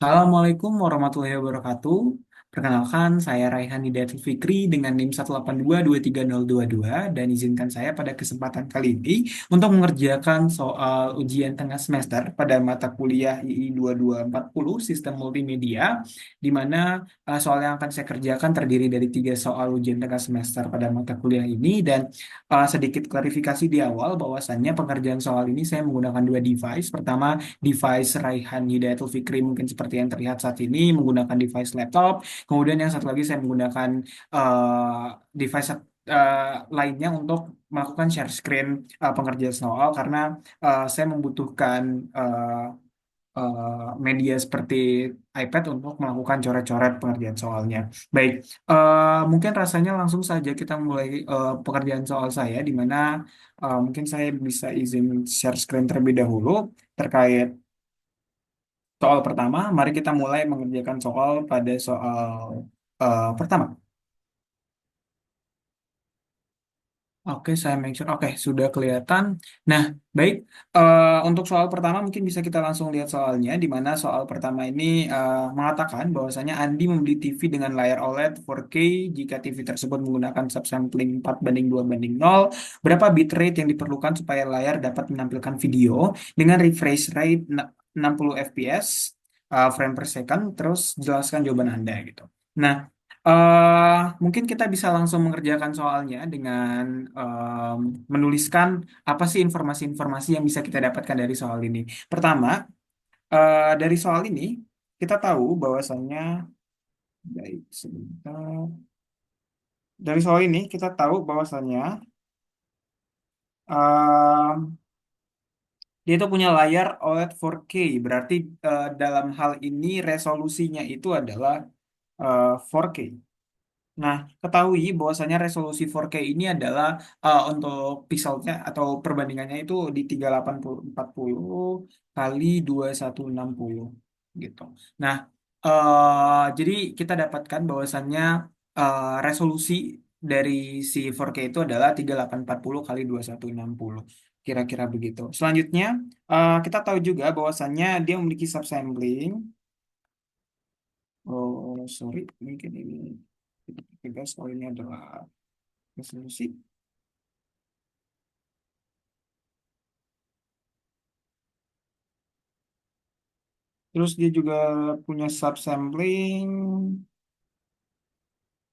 Assalamualaikum warahmatullahi wabarakatuh. Perkenalkan, saya Raihan Hidayat Fikri dengan NIM 182230222 dan izinkan saya pada kesempatan kali ini untuk mengerjakan soal ujian tengah semester pada mata kuliah II 2240 Sistem Multimedia, di mana soal yang akan saya kerjakan terdiri dari tiga soal ujian tengah semester pada mata kuliah ini dan sedikit klarifikasi di awal bahwasannya pengerjaan soal ini saya menggunakan dua device. Pertama, device Raihan Hidayatul Fikri mungkin seperti yang terlihat saat ini menggunakan device laptop. Kemudian yang satu lagi saya menggunakan device lainnya untuk melakukan share screen pengerjaan soal karena saya membutuhkan media seperti iPad untuk melakukan coret-coret pengerjaan soalnya. Baik, mungkin rasanya langsung saja kita mulai pekerjaan soal saya, di mana mungkin saya bisa izin share screen terlebih dahulu terkait soal pertama. Mari kita mulai mengerjakan soal pada soal pertama. Oke, saya mention. Oke, sudah kelihatan. Nah, baik. Untuk soal pertama mungkin bisa kita langsung lihat soalnya, di mana soal pertama ini mengatakan bahwasanya Andi membeli TV dengan layar OLED 4K jika TV tersebut menggunakan subsampling 4:2:0. Berapa bitrate yang diperlukan supaya layar dapat menampilkan video dengan refresh rate 60 fps frame per second, terus jelaskan jawaban Anda gitu. Nah, mungkin kita bisa langsung mengerjakan soalnya dengan em, menuliskan apa sih informasi-informasi yang bisa kita dapatkan dari soal ini. Pertama, dari soal ini kita tahu bahwasannya, baik, sebentar. Dari soal ini kita tahu bahwasannya em, dia itu punya layar OLED 4K. Berarti dalam hal ini resolusinya itu adalah 4K. Nah, ketahui bahwasanya resolusi 4K ini adalah untuk pixelnya atau perbandingannya itu di 3840 kali 2160 gitu. Nah, jadi kita dapatkan bahwasannya resolusi dari si 4K itu adalah 3840 kali 2160. Kira-kira begitu. Selanjutnya, kita tahu juga bahwasannya dia memiliki subsampling. Oh, sorry, mungkin ini guys, oh ini adalah resolusi. Terus dia juga punya subsampling,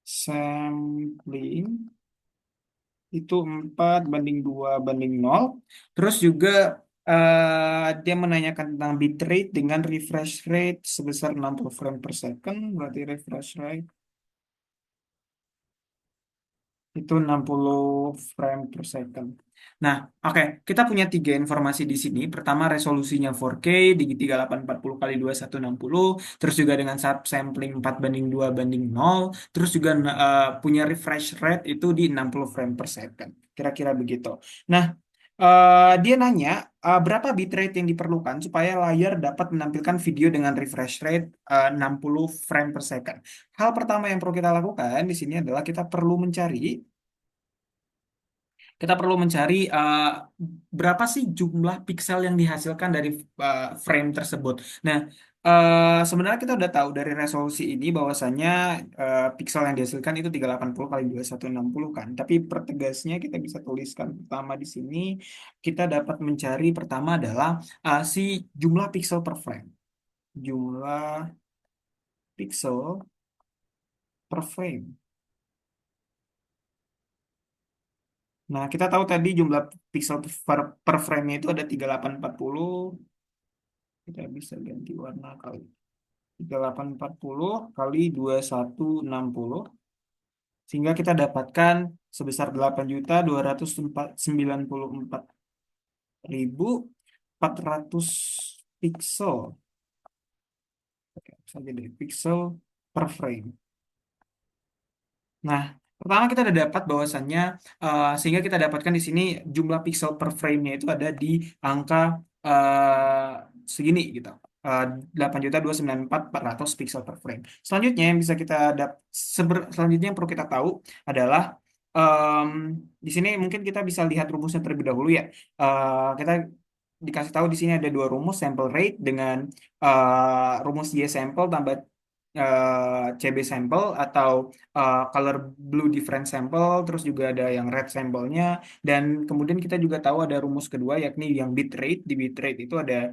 sampling itu 4:2:0. Terus juga dia menanyakan tentang bitrate dengan refresh rate sebesar 60 frame per second, berarti refresh rate itu 60 frame per second. Nah, oke, kita punya tiga informasi di sini. Pertama, resolusinya 4K di 3840 kali 2160, terus juga dengan subsampling 4:2:0, terus juga punya refresh rate itu di 60 frame per second. Kira-kira begitu. Nah, dia nanya berapa bitrate yang diperlukan supaya layar dapat menampilkan video dengan refresh rate 60 frame per second. Hal pertama yang perlu kita lakukan di sini adalah kita perlu mencari berapa sih jumlah piksel yang dihasilkan dari frame tersebut. Nah, sebenarnya kita udah tahu dari resolusi ini bahwasannya piksel yang dihasilkan itu 380 kali 2160 kan. Tapi pertegasnya kita bisa tuliskan pertama di sini, kita dapat mencari pertama adalah si jumlah piksel per frame. Jumlah piksel per frame. Nah, kita tahu tadi jumlah piksel per frame-nya itu ada 3840. Kita bisa ganti warna kali. 3840 kali 2160. Sehingga kita dapatkan sebesar 8.294.400 pixel. Oke, saja dari pixel per frame. Nah, pertama kita udah dapat bahwasannya sehingga kita dapatkan di sini jumlah pixel per frame-nya itu ada di angka segini gitu. 8.294.400 pixel per frame. Selanjutnya yang bisa kita selanjutnya yang perlu kita tahu adalah em, di sini mungkin kita bisa lihat rumusnya terlebih dahulu ya. Kita dikasih tahu di sini ada dua rumus sample rate dengan rumus Y sample tambah CB sample atau color blue difference sample, terus juga ada yang red sampelnya, dan kemudian kita juga tahu ada rumus kedua yakni yang bit rate. Di bit rate itu ada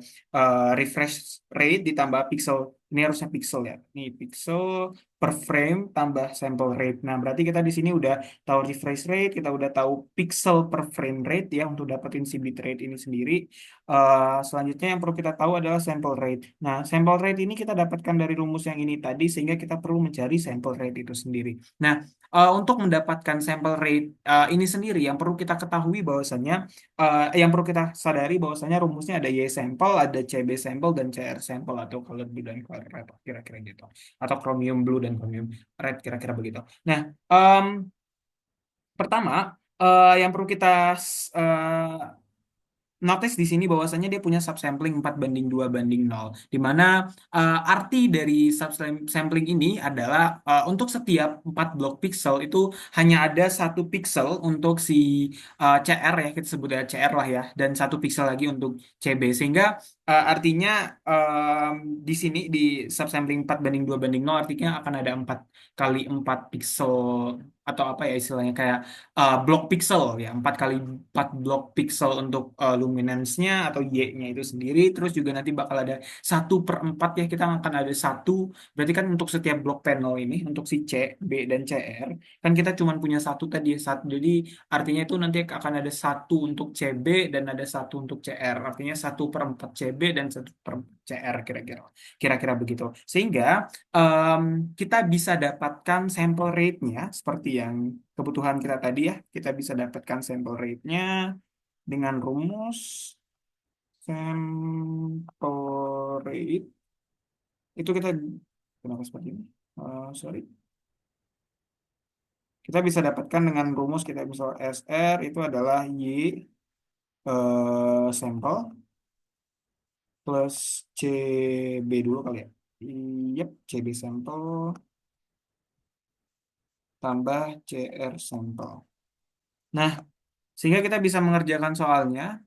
refresh rate ditambah pixel, ini harusnya pixel ya, ini pixel per frame tambah sample rate. Nah, berarti kita di sini udah tahu refresh rate, kita udah tahu pixel per frame rate ya untuk dapetin si bit rate ini sendiri. Selanjutnya yang perlu kita tahu adalah sample rate. Nah, sample rate ini kita dapatkan dari rumus yang ini tadi, sehingga kita perlu mencari sample rate itu sendiri. Nah, untuk mendapatkan sample rate ini sendiri, yang perlu kita ketahui bahwasannya, yang perlu kita sadari bahwasannya rumusnya ada Y sample, ada CB sample, dan CR sample atau color blue dan color red, kira-kira gitu. Atau chromium blue dan chromium red, kira-kira begitu. Nah, pertama, yang perlu kita notice di sini bahwasannya dia punya subsampling 4:2:0, di mana arti dari subsampling ini adalah untuk setiap 4 blok pixel itu hanya ada satu pixel untuk si CR ya, kita sebut ya CR lah ya, dan satu pixel lagi untuk CB, sehingga artinya di sini di subsampling 4:2:0 artinya akan ada 4 kali 4 pixel, atau apa ya istilahnya, kayak blok pixel ya, 4 kali 4 blok pixel untuk luminance-nya atau Y-nya itu sendiri. Terus juga nanti bakal ada 1/4 ya, kita akan ada satu, berarti kan untuk setiap blok panel ini untuk si C, B, dan CR kan kita cuma punya satu tadi ya, satu, jadi artinya itu nanti akan ada satu untuk CB dan ada satu untuk CR, artinya 1/4 CB dan 1/4 CR, kira-kira kira-kira begitu, sehingga em, kita bisa dapatkan sample rate-nya seperti yang kebutuhan kita tadi ya. Kita bisa dapatkan sample rate-nya dengan rumus sample rate. Itu kita, kenapa seperti ini? Sorry. Kita bisa dapatkan dengan rumus, kita misal SR itu adalah Y sampel plus CB dulu kali ya. Yep, CB sampel tambah CR sampel. Nah, sehingga kita bisa mengerjakan soalnya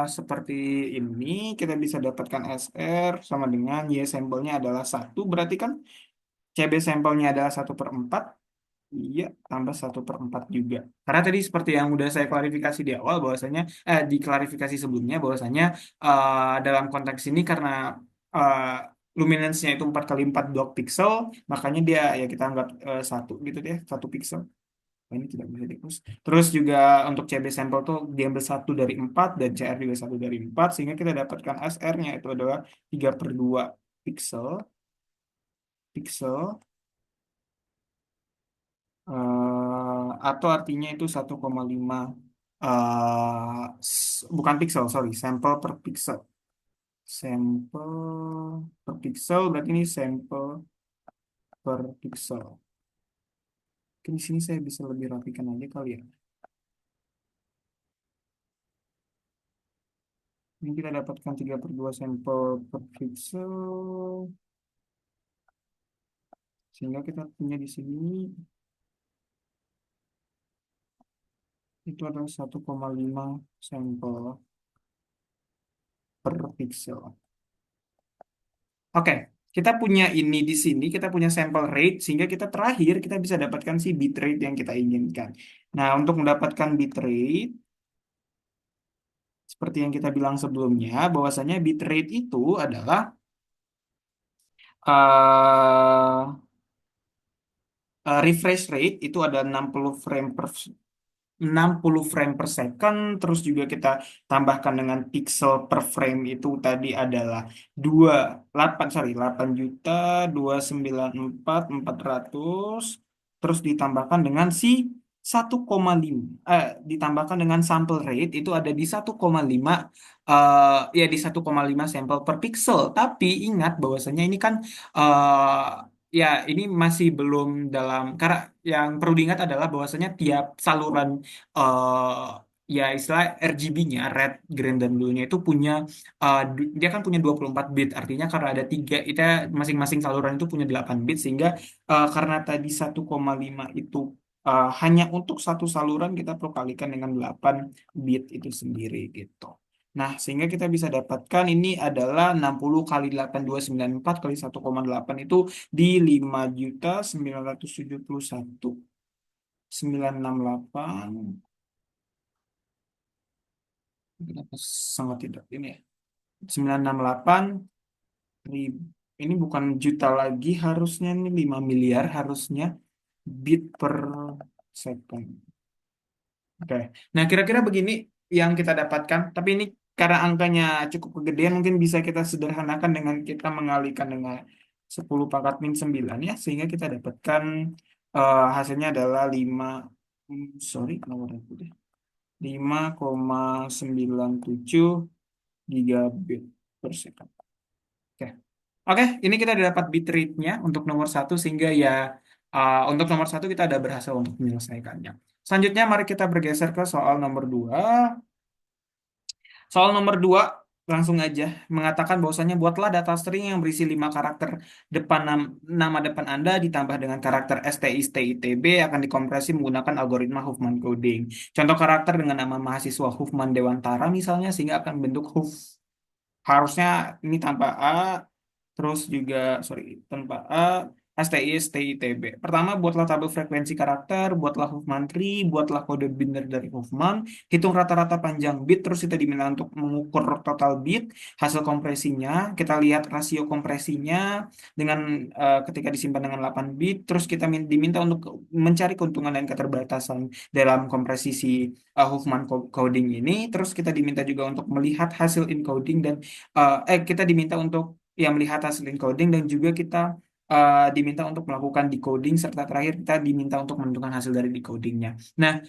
seperti ini. Kita bisa dapatkan SR sama dengan Y sampelnya adalah satu, berarti kan CB sampelnya adalah 1/4. Iya, tambah 1/4 juga. Karena tadi seperti yang udah saya klarifikasi di awal bahwasanya, di klarifikasi sebelumnya bahwasanya dalam konteks ini karena uh, luminance-nya itu 4 kali 4 blok pixel, makanya dia ya kita anggap satu gitu deh, satu pixel. Oh, ini tidak bisa dihapus. Terus juga untuk CB sampel tuh diambil satu dari 4 dan CR juga satu dari 4, sehingga kita dapatkan SR-nya itu adalah 3/2 pixel, pixel atau artinya itu 1,5 bukan pixel, sorry, sampel per pixel. Sampel per pixel berarti ini sampel per pixel. Mungkin di sini saya bisa lebih rapikan aja kali ya. Ini kita dapatkan 3/2 sampel per pixel. Sehingga kita punya di sini itu adalah 1,5 sampel per pixel. Oke, kita punya ini di sini, kita punya sample rate, sehingga kita terakhir kita bisa dapatkan si bit rate yang kita inginkan. Nah, untuk mendapatkan bit rate, seperti yang kita bilang sebelumnya, bahwasanya bit rate itu adalah refresh rate, itu ada 60 frame per second, terus juga kita tambahkan dengan pixel per frame itu tadi adalah 28, sorry, 8.294.400, terus ditambahkan dengan si 1,5, ditambahkan dengan sample rate itu ada di 1,5, ya di 1,5 sampel per pixel. Tapi ingat bahwasanya ini kan ya ini masih belum dalam, karena yang perlu diingat adalah bahwasanya tiap saluran ya istilah RGB-nya, red, green, dan blue-nya itu punya dia kan punya 24 bit. Artinya karena ada tiga, itu masing-masing saluran itu punya 8 bit, sehingga karena tadi 1,5 itu hanya untuk satu saluran kita perlu kalikan dengan 8 bit itu sendiri gitu. Nah, sehingga kita bisa dapatkan ini adalah 60 kali 8294 kali 1,8 itu di 5.971.968. Kenapa sangat tidak ini ya? 968 ribu. Ini bukan juta lagi harusnya, ini 5 miliar harusnya bit per second. Oke. Nah, kira-kira begini yang kita dapatkan. Tapi ini karena angkanya cukup kegedean, mungkin bisa kita sederhanakan dengan kita mengalihkan dengan 10 pangkat min 9 ya. Sehingga kita dapatkan hasilnya adalah 5, sorry, nomor aku deh. 5,97 gigabit per second. Oke. Oke, ini kita udah dapat bit rate-nya untuk nomor satu sehingga ya untuk nomor satu kita ada berhasil untuk menyelesaikannya. Selanjutnya mari kita bergeser ke soal nomor dua. Soal nomor dua langsung aja mengatakan bahwasanya buatlah data string yang berisi 5 karakter depan nama depan Anda ditambah dengan karakter STI STITB akan dikompresi menggunakan algoritma Huffman coding. Contoh karakter dengan nama mahasiswa Huffman Dewantara misalnya sehingga akan bentuk harusnya ini tanpa A, terus juga, sorry, tanpa A, STI, STITB. Pertama, buatlah tabel frekuensi karakter, buatlah Huffman tree, buatlah kode binder dari Huffman, hitung rata-rata panjang bit, terus kita diminta untuk mengukur total bit, hasil kompresinya, kita lihat rasio kompresinya dengan ketika disimpan dengan 8 bit, terus kita diminta untuk mencari keuntungan dan keterbatasan dalam kompresi si Huffman coding ini, terus kita diminta juga untuk melihat hasil encoding dan kita diminta untuk melihat hasil encoding dan juga kita diminta untuk melakukan decoding serta terakhir kita diminta untuk menentukan hasil dari decodingnya. Nah,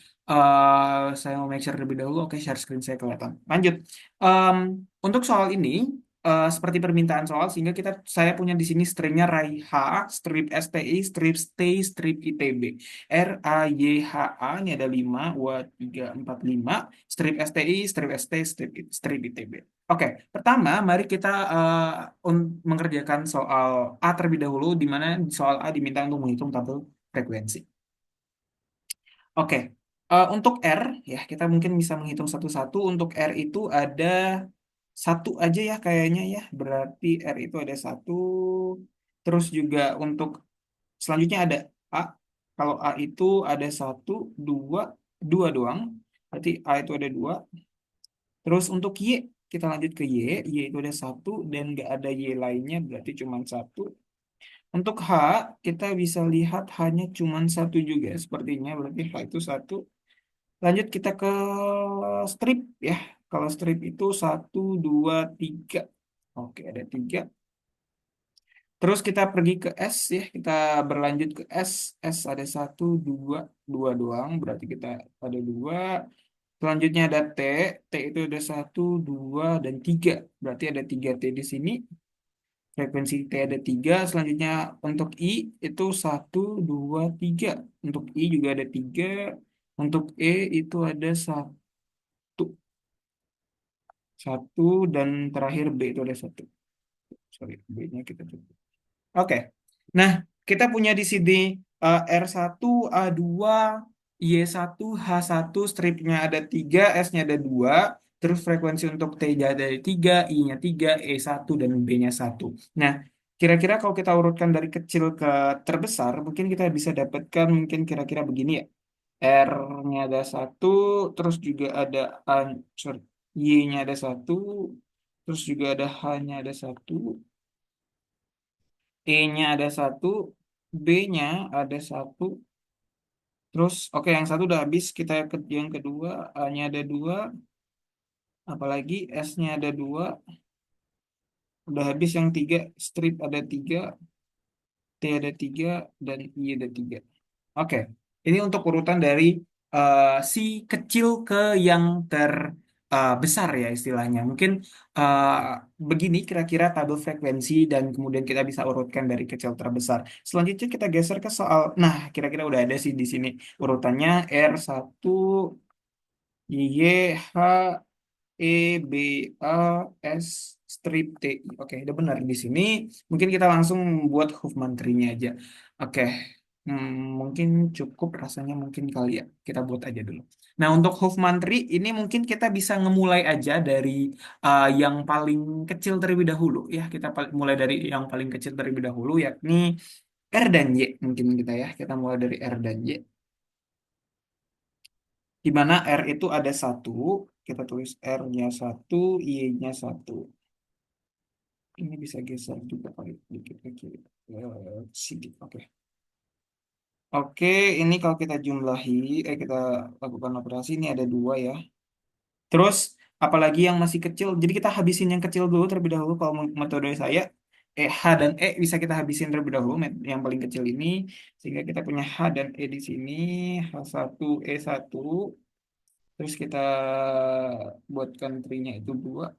saya mau make sure terlebih dahulu. Oke, share screen saya kelihatan. Lanjut. Em, untuk soal ini seperti permintaan soal sehingga saya punya di sini stringnya Raiha, strip STI, strip stay, strip ITB. RAYHA ini ada 5, W3, 4, 5, strip STI, strip ST, strip ITB. Oke, pertama mari kita mengerjakan soal A terlebih dahulu, di mana soal A diminta untuk menghitung tabel frekuensi. Oke, untuk R ya kita mungkin bisa menghitung satu-satu. Untuk R itu ada satu aja ya kayaknya ya, berarti R itu ada satu. Terus juga untuk selanjutnya ada A. Kalau A itu ada satu, dua, dua doang. Berarti A itu ada dua. Terus untuk Y, kita lanjut ke Y. Y itu ada satu dan nggak ada Y lainnya, berarti cuma satu. Untuk H, kita bisa lihat hanya cuma satu juga sepertinya, berarti H itu satu. Lanjut kita ke strip ya. Kalau strip itu satu, dua, tiga. Oke, ada tiga. Terus kita pergi ke S ya, kita berlanjut ke S. S ada satu, dua, dua doang, berarti kita ada dua. Selanjutnya ada T, T itu ada satu, dua, dan tiga. Berarti ada tiga T di sini. Frekuensi T ada tiga. Selanjutnya untuk I itu satu, dua, tiga. Untuk I juga ada tiga. Untuk E itu ada satu, satu, dan terakhir B itu ada satu. Sorry, B-nya kita tutup. Oke. Nah, kita punya di sini R1, A2, Y1, H1, stripnya ada 3, S-nya ada 2, terus frekuensi untuk T-nya ada 3, I-nya 3, E1, dan B-nya 1. Nah, kira-kira kalau kita urutkan dari kecil ke terbesar, mungkin kita bisa dapatkan mungkin kira-kira begini ya. R-nya ada 1, terus juga ada A, sorry, Y-nya ada 1, terus juga ada H-nya ada 1, E-nya ada satu, B-nya ada satu, terus oke yang satu udah habis, kita ke yang kedua, A-nya ada dua, apalagi S-nya ada dua, udah habis yang tiga, strip ada tiga, T ada tiga, dan I ada tiga. Oke, ini untuk urutan dari si kecil ke yang terbesar ya istilahnya. Mungkin eh, begini kira-kira tabel frekuensi dan kemudian kita bisa urutkan dari kecil terbesar. Selanjutnya kita geser ke soal, nah kira-kira udah ada sih di sini urutannya R1, Y, H, E, B, A, S, strip T. Oke, udah benar di sini. Mungkin kita langsung buat Huffman tree-nya aja. Oke. Mungkin cukup rasanya mungkin kali ya. Kita buat aja dulu. Nah, untuk Hofmantri ini mungkin kita bisa ngemulai aja dari yang paling kecil terlebih dahulu ya. Kita mulai dari yang paling kecil terlebih dahulu yakni R dan Y mungkin kita ya. Kita mulai dari R dan Y. Di mana R itu ada satu. Kita tulis R-nya satu, Y-nya satu. Ini bisa geser juga kali dikit ke kiri. Sedikit. Oke. Oke, ini kalau kita jumlahi, kita lakukan operasi, ini ada dua ya. Terus, apalagi yang masih kecil, jadi kita habisin yang kecil dulu terlebih dahulu. Kalau metode saya, H dan E bisa kita habisin terlebih dahulu, yang paling kecil ini. Sehingga kita punya H dan E di sini, H1, E1. Terus kita buat country-nya itu dua.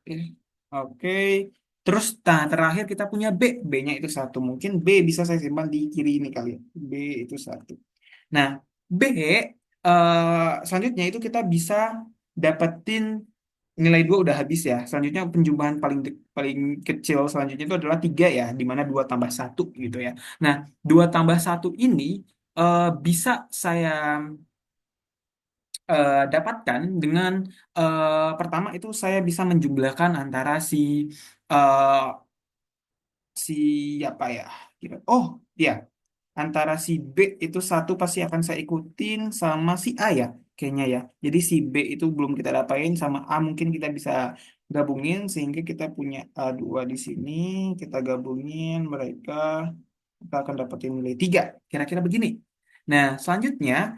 Oke. Terus, nah terakhir kita punya B. B-nya itu satu. Mungkin B bisa saya simpan di kiri ini kali ya. B itu satu. Nah, B selanjutnya itu kita bisa dapetin nilai dua udah habis ya. Selanjutnya penjumlahan paling kecil selanjutnya itu adalah tiga ya, di mana dua tambah satu gitu ya. Nah, dua tambah satu ini bisa saya dapatkan dengan pertama itu saya bisa menjumlahkan antara eh, si apa ya? Oh, ya, antara si B itu satu pasti akan saya ikutin sama si A ya, kayaknya ya. Jadi si B itu belum kita dapain sama A mungkin kita bisa gabungin sehingga kita punya A2 di sini, kita gabungin mereka, kita akan dapetin nilai 3. Kira-kira begini. Nah, selanjutnya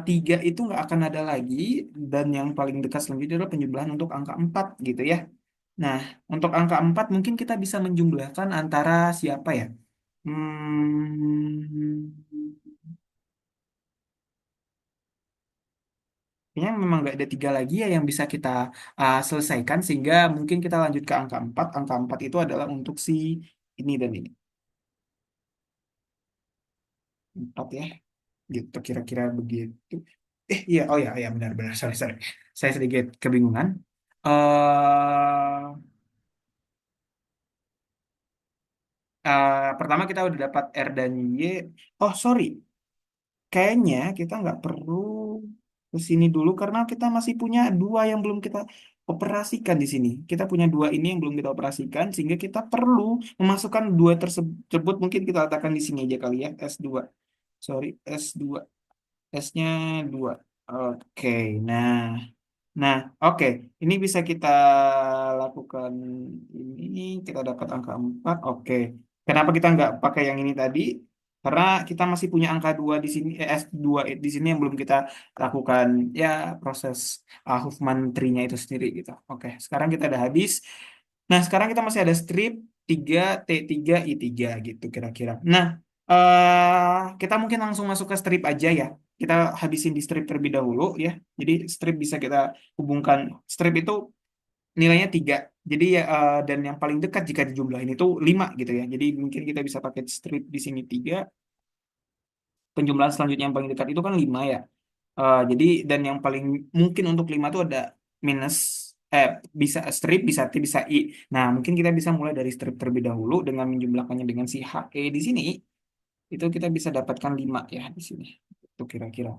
tiga itu nggak akan ada lagi dan yang paling dekat selanjutnya adalah penjumlahan untuk angka 4 gitu ya. Nah, untuk angka 4 mungkin kita bisa menjumlahkan antara siapa ya? Kayaknya memang nggak ada tiga lagi ya yang bisa kita selesaikan sehingga mungkin kita lanjut ke angka 4. Angka 4 itu adalah untuk si ini dan ini. 4 ya, gitu kira-kira begitu. Iya, oh ya, ya benar-benar. Sorry, sorry. Saya sedikit kebingungan. eh Pertama kita udah dapat R dan Y. Oh, sorry. Kayaknya kita nggak perlu ke sini dulu karena kita masih punya dua yang belum kita operasikan di sini. Kita punya dua ini yang belum kita operasikan sehingga kita perlu memasukkan dua tersebut mungkin kita letakkan di sini aja kali ya S2. Sorry, S2. S-nya 2. Oke, nah. Nah, oke. Ini bisa kita lakukan ini. Kita dapat angka 4. Oke. Kenapa kita nggak pakai yang ini tadi? Karena kita masih punya angka 2 di sini, S2 di sini yang belum kita lakukan ya proses Huffman tree-nya itu sendiri gitu. Oke, sekarang kita udah habis. Nah, sekarang kita masih ada strip 3 T3 I3 gitu kira-kira. Nah, kita mungkin langsung masuk ke strip aja ya. Kita habisin di strip terlebih dahulu ya. Jadi strip bisa kita hubungkan. Strip itu nilainya 3. Jadi ya dan yang paling dekat jika dijumlahin itu 5 gitu ya. Jadi mungkin kita bisa pakai strip di sini 3. Penjumlahan selanjutnya yang paling dekat itu kan 5 ya. Jadi dan yang paling mungkin untuk 5 itu ada minus bisa strip, bisa T, bisa I. Nah, mungkin kita bisa mulai dari strip terlebih dahulu dengan menjumlahkannya dengan si HE di sini. Itu kita bisa dapatkan 5 ya di sini. Itu kira-kira.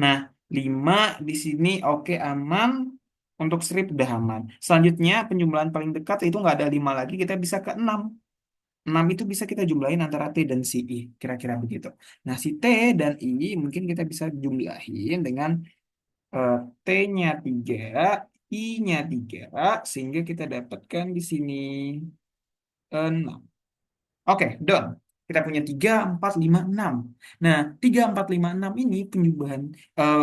Nah, 5 di sini oke aman. Untuk strip udah aman. Selanjutnya penjumlahan paling dekat itu nggak ada 5 lagi, kita bisa ke 6. 6 itu bisa kita jumlahin antara T dan si I. Kira-kira begitu. Nah, si T dan I mungkin kita bisa jumlahin dengan eh, T-nya 3, I-nya 3, sehingga kita dapatkan di sini 6. Oke, done. Kita punya 3, 4, 5, 6. Nah, 3, 4, 5, 6 ini penjumlahan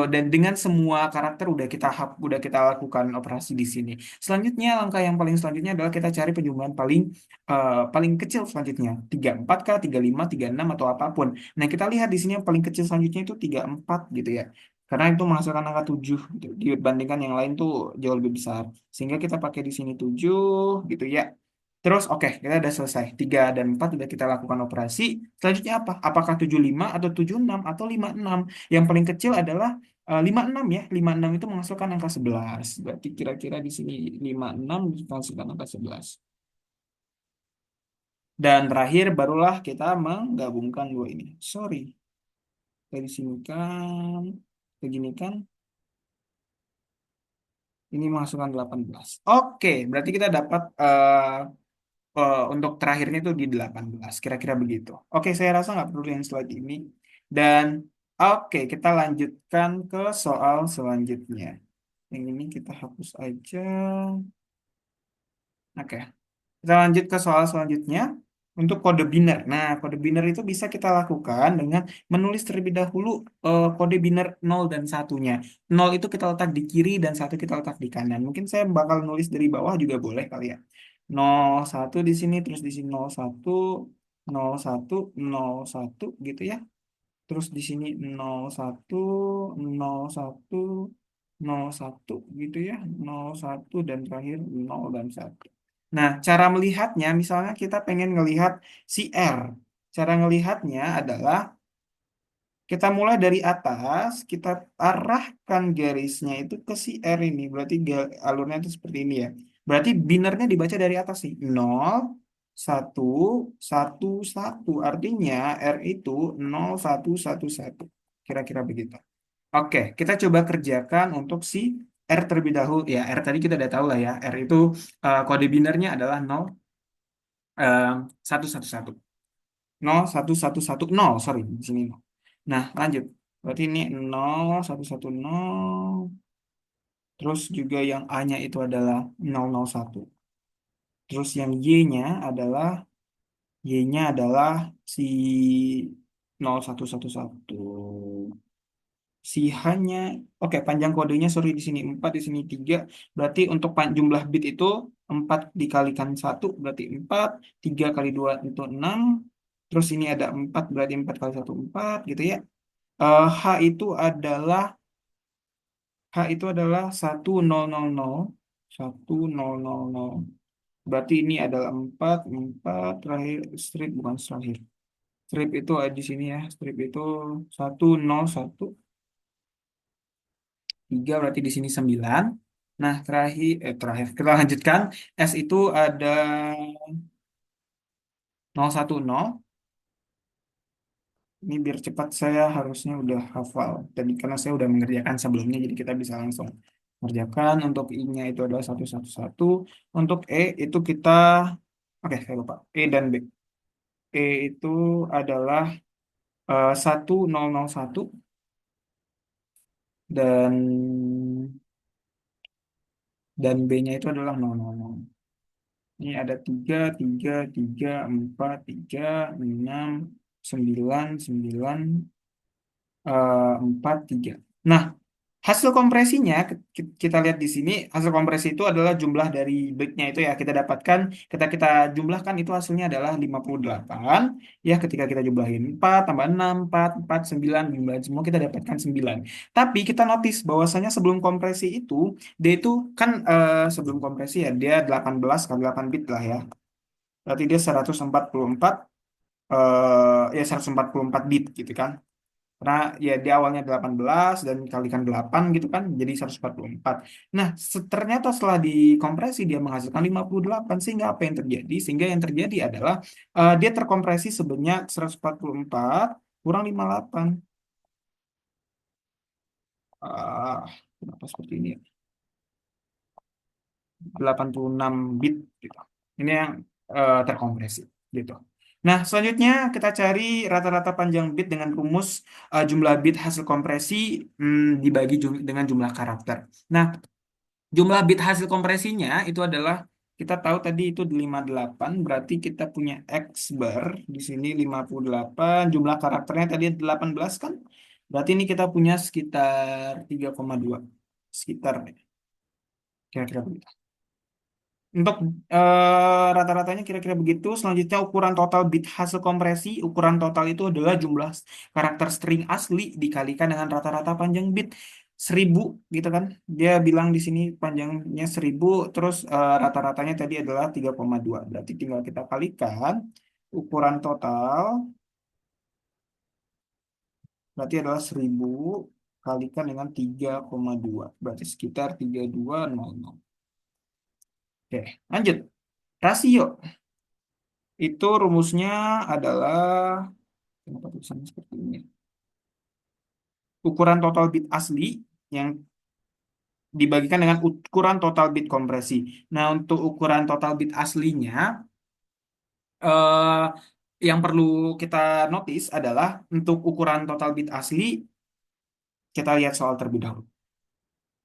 dan dengan semua karakter udah kita lakukan operasi di sini. Selanjutnya, langkah yang paling selanjutnya adalah kita cari penjumlahan paling kecil selanjutnya. 3, 4 kah, 3, 5, 3, 6 atau apapun. Nah, kita lihat di sini yang paling kecil selanjutnya itu 3, 4 gitu ya. Karena itu menghasilkan angka 7 gitu. Dibandingkan yang lain tuh jauh lebih besar. Sehingga kita pakai di sini 7 gitu ya. Terus oke, kita udah selesai. 3 dan 4 udah kita lakukan operasi. Selanjutnya apa? Apakah 75 atau 76 atau 56? Yang paling kecil adalah 56 ya. 56 itu menghasilkan angka 11. Berarti kira-kira di sini 56 menghasilkan angka 11. Dan terakhir barulah kita menggabungkan dua ini. Sorry. dari sini kan, begini kan, ini menghasilkan 18. Oke, berarti kita dapat untuk terakhirnya itu di 18, kira-kira begitu. Oke, saya rasa nggak perlu yang slide ini. Dan oke, kita lanjutkan ke soal selanjutnya. Yang ini kita hapus aja. Oke. Kita lanjut ke soal selanjutnya untuk kode biner. Nah, kode biner itu bisa kita lakukan dengan menulis terlebih dahulu kode biner nol dan satunya. Nol itu kita letak di kiri dan satu kita letak di kanan. Mungkin saya bakal nulis dari bawah juga boleh kali ya. Nol satu di sini, terus di sini nol satu, nol satu, nol satu gitu ya. Terus di sini nol satu, nol satu, nol satu gitu ya. Nol satu dan terakhir nol dan satu. Nah, cara melihatnya, misalnya kita pengen ngelihat si R. Cara ngelihatnya adalah kita mulai dari atas, kita arahkan garisnya itu ke si R ini. Berarti alurnya itu seperti ini ya. Berarti binernya dibaca dari atas nih. Nol, satu, satu, satu. Artinya R itu nol, satu, satu, satu. Kira-kira begitu. Oke, kita coba kerjakan untuk si R terlebih dahulu. Ya, R tadi kita udah tahu lah ya. R itu kode binernya adalah nol, eh, satu, satu, satu. Nol, satu, satu, satu, nol. Sorry, di sini nol. Nah, lanjut. Berarti ini nol, satu, satu, nol. Terus juga yang A-nya itu adalah nol, nol, satu. Terus yang Y-nya adalah Y-nya adalah si nol, satu, satu, satu. Si hanya oke, panjang kodenya sorry di sini 4, di sini 3. Berarti untuk jumlah bit itu 4 dikalikan satu berarti 4, 3 kali 2 itu 6. Terus ini ada 4 berarti 4 kali satu 4 gitu ya. H itu adalah H itu adalah 1000, 1000. Berarti ini adalah 4 4 terakhir strip bukan terakhir. Strip itu ada di sini ya. Strip itu 101. 3 berarti di sini 9. Nah, terakhir kita lanjutkan. S itu ada 010. Ini biar cepat saya harusnya udah hafal. Tadi karena saya udah mengerjakan sebelumnya, jadi kita bisa langsung mengerjakan. Untuk I-nya itu adalah 111. Untuk E itu kita, oke saya lupa. E dan B. E itu adalah 1001 dan B-nya itu adalah 000. Ini ada 3, 3, 3, 4, 3, 6, 9, 9, 4, 3. Nah, hasil kompresinya kita lihat di sini, hasil kompresi itu adalah jumlah dari bitnya itu ya kita dapatkan, kita jumlahkan itu hasilnya adalah 58. Ya, ketika kita jumlahin 4 tambah 6, 4, 4, 9, 9, semua kita dapatkan 9. Tapi kita notice bahwasanya sebelum kompresi itu, dia itu kan sebelum kompresi ya, dia 18 kali 8 bit lah ya. Berarti dia 144 ya 144 bit gitu kan. Karena ya di awalnya 18 dan dikalikan 8 gitu kan jadi 144. Nah, ternyata setelah dikompresi dia menghasilkan 58 sehingga apa yang terjadi? Sehingga yang terjadi adalah dia terkompresi sebanyak 144 kurang 58. Ah, kenapa seperti ini ya? 86 bit gitu. Ini yang terkompresi gitu. Nah, selanjutnya kita cari rata-rata panjang bit dengan rumus jumlah bit hasil kompresi dibagi dengan jumlah karakter. Nah, jumlah bit hasil kompresinya itu adalah kita tahu tadi itu 58 berarti kita punya X bar di sini 58 jumlah karakternya tadi 18 kan? Berarti ini kita punya sekitar 3,2 sekitar kira-kira begitu. Untuk rata-ratanya kira-kira begitu. Selanjutnya ukuran total bit hasil kompresi. Ukuran total itu adalah jumlah karakter string asli dikalikan dengan rata-rata panjang bit 1000 gitu kan. Dia bilang di sini panjangnya 1000 terus rata-ratanya tadi adalah 3,2. Berarti tinggal kita kalikan ukuran total berarti adalah 1000 kalikan dengan 3,2. Berarti sekitar 3200. Oke, lanjut. Rasio. Itu rumusnya adalah kenapa tulisannya seperti ini? ukuran total bit asli yang dibagikan dengan ukuran total bit kompresi. Nah, untuk ukuran total bit aslinya, eh, yang perlu kita notice adalah untuk ukuran total bit asli, kita lihat soal terlebih dahulu.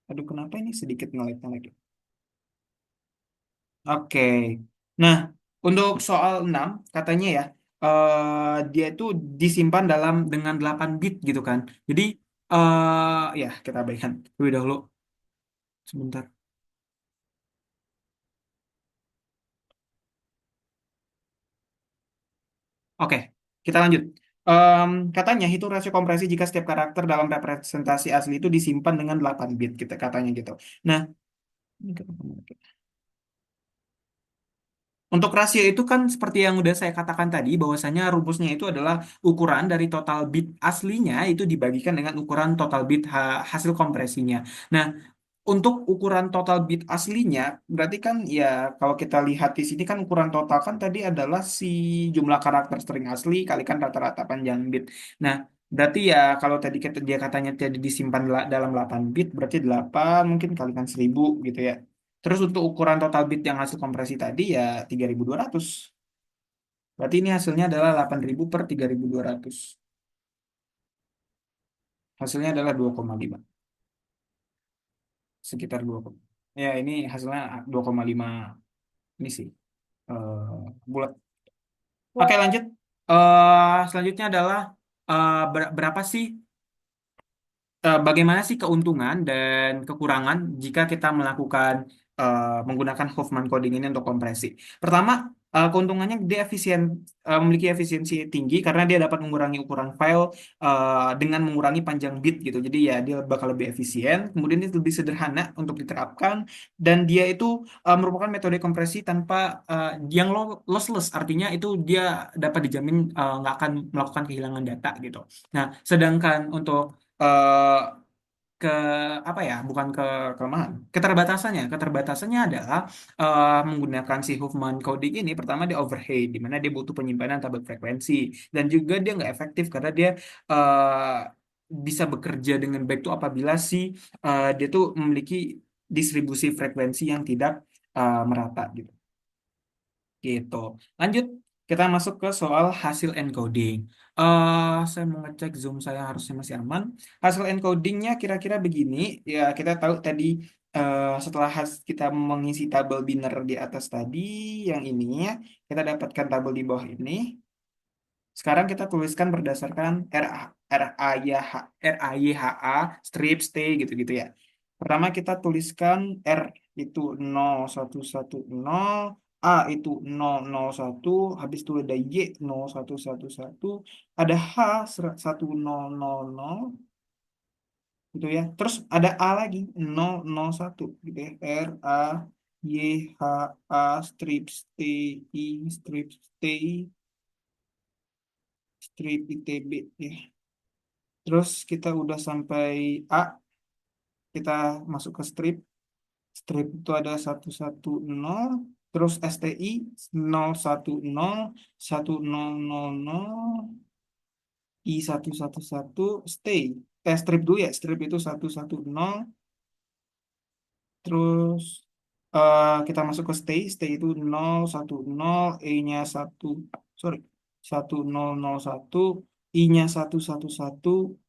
Aduh, kenapa ini sedikit ngelag-ngelag ya? Oke. Nah, untuk soal 6 katanya ya, dia itu disimpan dalam dengan 8 bit gitu kan. Jadi, ya kita abaikan lebih dahulu sebentar. Oke, kita lanjut. Katanya hitung rasio kompresi jika setiap karakter dalam representasi asli itu disimpan dengan 8 bit, kita katanya gitu. Nah, ini untuk rasio itu kan seperti yang udah saya katakan tadi, bahwasanya rumusnya itu adalah ukuran dari total bit aslinya itu dibagikan dengan ukuran total bit hasil kompresinya. Nah, untuk ukuran total bit aslinya, berarti kan ya kalau kita lihat di sini kan ukuran total kan tadi adalah si jumlah karakter string asli kalikan rata-rata panjang bit. Nah, berarti ya kalau tadi dia katanya tadi disimpan dalam 8 bit, berarti 8 mungkin kalikan 1000 gitu ya. Terus untuk ukuran total bit yang hasil kompresi tadi ya 3200. Berarti ini hasilnya adalah 8000 per 3200. Hasilnya adalah 2,5. Sekitar 2. Ya, ini hasilnya 2,5 ini sih. Bulat. Oke, lanjut. Selanjutnya adalah berapa sih bagaimana sih keuntungan dan kekurangan jika kita melakukan menggunakan Huffman coding ini untuk kompresi? Pertama, keuntungannya dia memiliki efisiensi tinggi karena dia dapat mengurangi ukuran file dengan mengurangi panjang bit gitu. Jadi ya dia bakal lebih efisien. Kemudian itu lebih sederhana untuk diterapkan dan dia itu merupakan metode kompresi tanpa yang lossless, artinya itu dia dapat dijamin nggak akan melakukan kehilangan data gitu. Nah, sedangkan untuk eh, ke apa ya bukan ke kelemahan keterbatasannya adalah menggunakan si Huffman coding ini. Pertama dia overhead di mana dia butuh penyimpanan tabel frekuensi dan juga dia nggak efektif karena dia eh, bisa bekerja dengan baik tuh apabila si dia tuh memiliki distribusi frekuensi yang tidak merata gitu. Gitu. Lanjut, kita masuk ke soal hasil encoding. Saya mau ngecek Zoom saya harusnya masih aman. Hasil encodingnya kira-kira begini. Ya, kita tahu tadi setelah kita mengisi tabel biner di atas tadi, yang ini ya, kita dapatkan tabel di bawah ini. Sekarang kita tuliskan berdasarkan RAYHA, strip, stay, gitu-gitu ya. Pertama kita tuliskan R itu 0110, A itu 001, habis itu ada Y 0111, ada H 1000, gitu ya. Terus ada A lagi 001 gitu ya. R A Y H A strip stay I strip stay strip ITB ya. Terus kita udah sampai A, kita masuk ke strip. Strip itu ada 110, terus STI 010, 1000, I111, stay. Strip dulu ya, strip itu 110, terus kita masuk ke stay. Stay itu 010, E-nya 1, sorry, 1001, I-nya 111,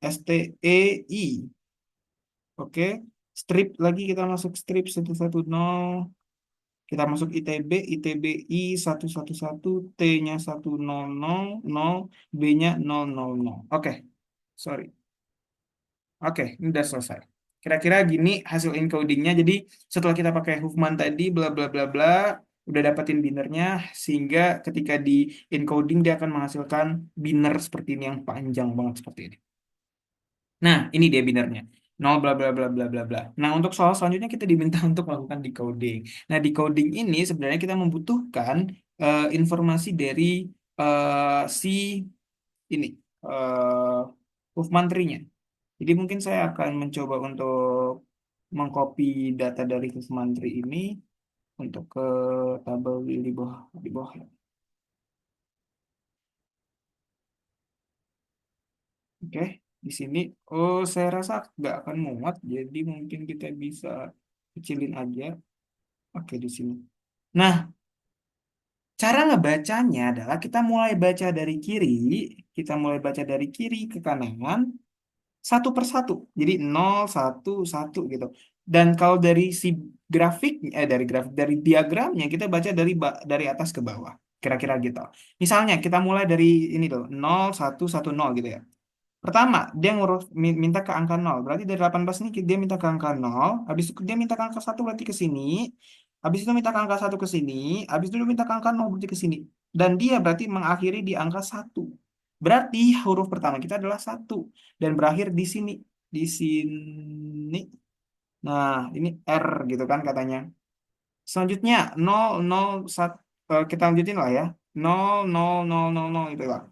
STEI. Oke, strip lagi kita masuk strip 110, kita masuk ITB, ITBI 111, T-nya 1000, B-nya 000. Oke, sorry. Oke, ini udah selesai. Kira-kira gini hasil encodingnya. Jadi setelah kita pakai Huffman tadi, bla bla bla bla, udah dapetin binernya, sehingga ketika di encoding dia akan menghasilkan biner seperti ini yang panjang banget seperti ini. Nah, ini dia binernya. Nol bla bla bla bla bla bla. Nah, untuk soal selanjutnya kita diminta untuk melakukan decoding. Nah, decoding ini sebenarnya kita membutuhkan informasi dari si ini Huffman tree-nya. Jadi mungkin saya akan mencoba untuk mengcopy data dari Huffman tree ini untuk ke tabel di bawah ya. Oke. Di sini, oh saya rasa nggak akan muat, jadi mungkin kita bisa kecilin aja. Oke, di sini. Nah, cara ngebacanya adalah kita mulai baca dari kiri, kita mulai baca dari kiri ke kanan, satu per satu. Jadi 0, 1, 1 gitu. Dan kalau dari si grafik, dari diagramnya, kita baca dari atas ke bawah. Kira-kira gitu. Misalnya, kita mulai dari ini tuh, 0, 1, 1, 0 gitu ya. Pertama, dia minta ke angka 0. Berarti dari 18 ini dia minta ke angka 0. Habis itu dia minta ke angka 1 berarti ke sini. Habis itu minta ke angka 1 ke sini. Habis itu dia minta ke angka 0 berarti ke sini. Dan dia berarti mengakhiri di angka 1. Berarti huruf pertama kita adalah 1. Dan berakhir di sini. Di sini. Nah, ini R gitu kan katanya. Selanjutnya 0, 0, 1. Kita lanjutin lah ya. 0, 0, 0, 0, 0 itu lah.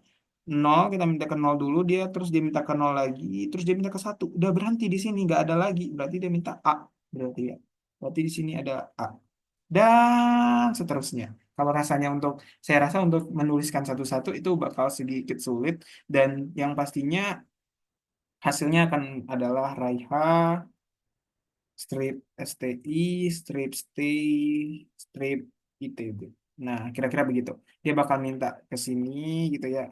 0 kita minta ke 0 dulu dia terus dia minta ke 0 lagi terus dia minta ke 1 udah berhenti di sini nggak ada lagi berarti dia minta A berarti ya berarti di sini ada A dan seterusnya kalau rasanya untuk saya rasa untuk menuliskan satu-satu itu bakal sedikit sulit dan yang pastinya hasilnya akan adalah Raiha strip STI strip strip ITB nah kira-kira begitu dia bakal minta ke sini gitu ya.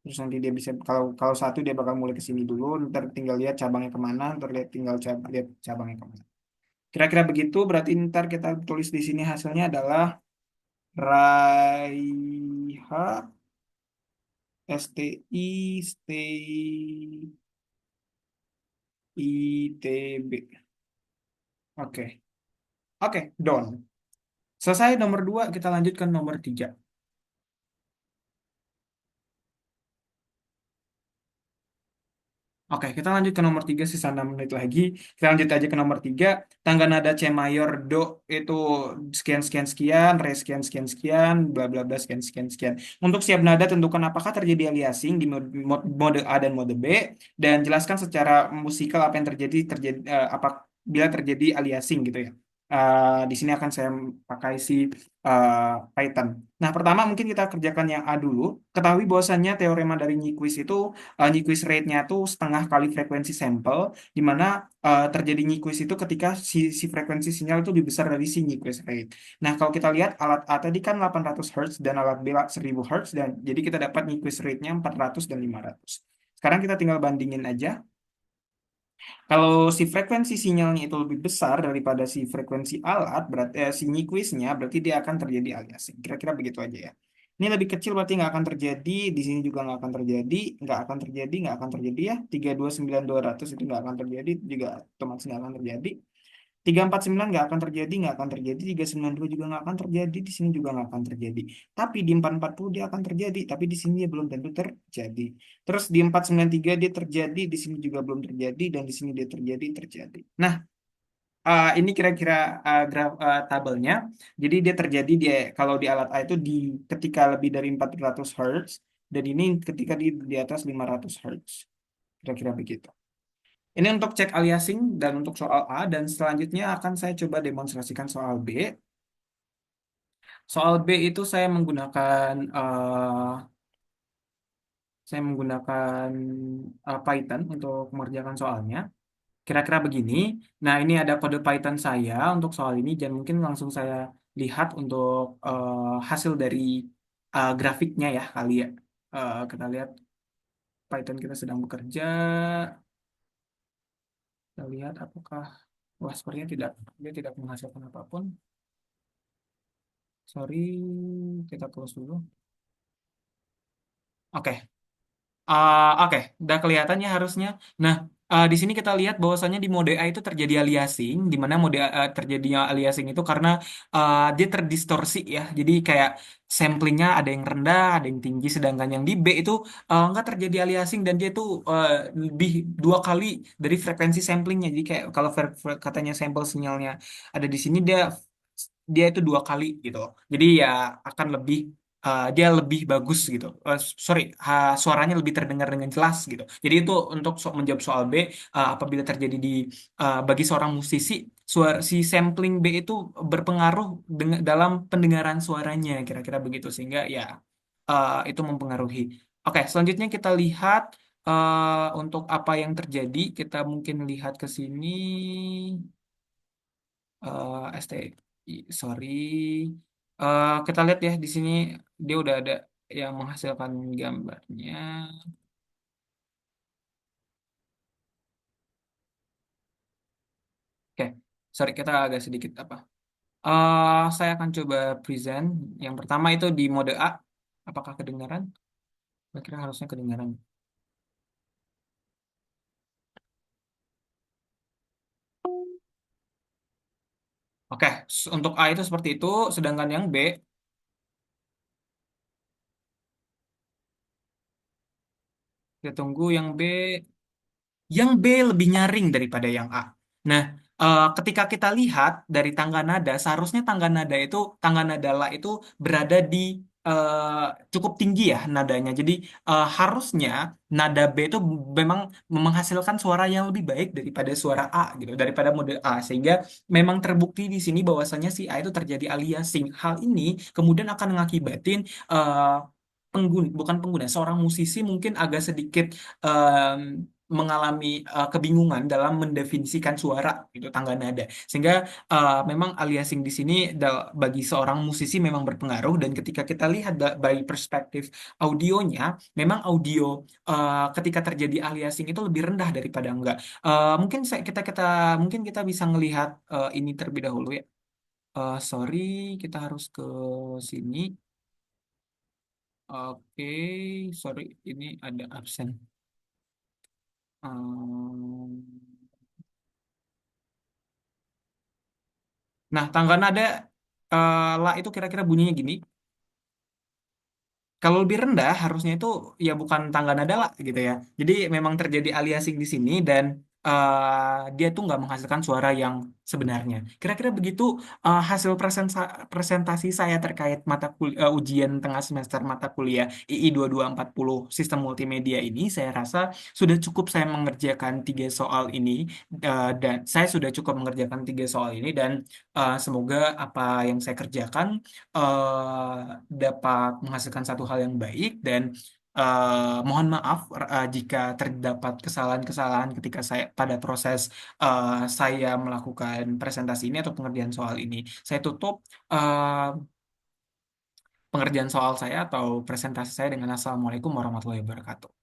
Terus nanti dia bisa kalau kalau satu dia bakal mulai ke sini dulu, ntar tinggal lihat cabangnya kemana, ntar lihat cabangnya kemana. Kira-kira begitu, berarti ntar kita tulis di sini hasilnya adalah Raiha STI ITB. Oke, oke, done. Selesai nomor 2, kita lanjutkan nomor 3. Oke, kita lanjut ke nomor 3 sisa 6 menit lagi. Kita lanjut aja ke nomor 3. Tangga nada C mayor Do itu sekian, sekian, sekian. Re sekian, sekian, sekian. Bla, bla, bla, sekian, sekian, sekian. Untuk siap nada, tentukan apakah terjadi aliasing di mode A dan mode B. Dan jelaskan secara musikal apa yang bila terjadi aliasing gitu ya. Di sini akan saya pakai si Python. Nah, pertama mungkin kita kerjakan yang A dulu. Ketahui bahwasannya teorema dari Nyquist itu Nyquist rate-nya tuh setengah kali frekuensi sampel, di mana terjadi Nyquist itu ketika si frekuensi sinyal itu lebih besar dari si Nyquist rate. Nah, kalau kita lihat alat A tadi kan 800 Hz dan alat B 1000 Hz, dan jadi kita dapat Nyquist rate-nya 400 dan 500. Sekarang kita tinggal bandingin aja. Kalau si frekuensi sinyalnya itu lebih besar daripada si frekuensi alat, berarti si Nyquist-nya berarti dia akan terjadi aliasing. Kira-kira begitu aja ya. Ini lebih kecil berarti nggak akan terjadi, di sini juga nggak akan terjadi, nggak akan terjadi ya. 329.200 itu nggak akan terjadi, juga otomatis nggak akan terjadi. 349 nggak akan terjadi, nggak akan terjadi. 392 juga nggak akan terjadi, di sini juga nggak akan terjadi. Tapi di 440 dia akan terjadi, tapi di sini dia belum tentu terjadi. Terus di 493 dia terjadi, di sini juga belum terjadi, dan di sini dia terjadi. Nah, ini kira-kira tabelnya. Jadi dia terjadi kalau di alat A itu ketika lebih dari 400 Hz, dan ini ketika di atas 500 Hz. Kira-kira begitu. Ini untuk cek aliasing dan untuk soal A, dan selanjutnya akan saya coba demonstrasikan soal B. Soal B itu saya menggunakan Python untuk mengerjakan soalnya. Kira-kira begini. Nah, ini ada kode Python saya untuk soal ini, dan mungkin langsung saya lihat untuk hasil dari grafiknya ya kali ya. Kita lihat Python kita sedang bekerja. Kita lihat apakah, wah sepertinya dia tidak menghasilkan apapun. Sorry, kita close dulu. Oke. Oke, udah kelihatannya harusnya. Nah, di sini kita lihat bahwasannya di mode A itu terjadi aliasing, di mana terjadinya aliasing itu karena dia terdistorsi ya. Jadi kayak samplingnya ada yang rendah, ada yang tinggi, sedangkan yang di B itu nggak terjadi aliasing dan dia tuh lebih dua kali dari frekuensi samplingnya. Jadi kayak kalau katanya sampel sinyalnya ada di sini dia itu dua kali gitu. Jadi ya akan dia lebih bagus gitu. Sorry, suaranya lebih terdengar dengan jelas gitu. Jadi itu untuk menjawab soal B, apabila terjadi bagi seorang musisi, si sampling B itu berpengaruh dalam pendengaran suaranya, kira-kira begitu sehingga ya itu mempengaruhi. Oke, selanjutnya kita lihat Untuk apa yang terjadi, kita mungkin lihat ke sini. Sorry. Kita lihat ya di sini dia udah ada yang menghasilkan gambarnya. Oke, sorry kita agak sedikit apa? Saya akan coba present. Yang pertama itu di mode A. Apakah kedengaran? Kira-kira harusnya kedengaran. Oke, untuk A itu seperti itu, sedangkan yang B, kita tunggu yang B. Yang B lebih nyaring daripada yang A. Nah, ketika kita lihat dari tangga nada, seharusnya tangga nada La itu berada di cukup tinggi ya nadanya. Jadi harusnya nada B itu memang menghasilkan suara yang lebih baik daripada suara A gitu, daripada mode A. Sehingga memang terbukti di sini bahwasanya si A itu terjadi aliasing. Hal ini kemudian akan mengakibatin bukan pengguna, seorang musisi mungkin agak sedikit mengalami kebingungan dalam mendefinisikan suara gitu tangga nada sehingga memang aliasing di sini bagi seorang musisi memang berpengaruh dan ketika kita lihat dari perspektif audionya memang audio ketika terjadi aliasing itu lebih rendah daripada enggak. Mungkin kita mungkin kita bisa melihat ini terlebih dahulu ya. Sorry, kita harus ke sini. Oke, sorry, ini ada absen. Ehm, Nah, tangga nada la itu kira-kira bunyinya gini. Kalau lebih rendah harusnya itu ya bukan tangga nada lah gitu ya. Jadi memang terjadi aliasing di sini dan dia tuh nggak menghasilkan suara yang sebenarnya. Kira-kira begitu hasil presentasi saya terkait ujian tengah semester mata kuliah II 2240 Sistem Multimedia ini. Saya rasa sudah cukup saya mengerjakan tiga soal ini dan saya sudah cukup mengerjakan tiga soal ini dan semoga apa yang saya kerjakan dapat menghasilkan satu hal yang baik dan mohon maaf jika terdapat kesalahan-kesalahan ketika saya pada proses saya melakukan presentasi ini atau pengerjaan soal ini. Saya tutup pengerjaan soal saya atau presentasi saya dengan Assalamualaikum warahmatullahi wabarakatuh.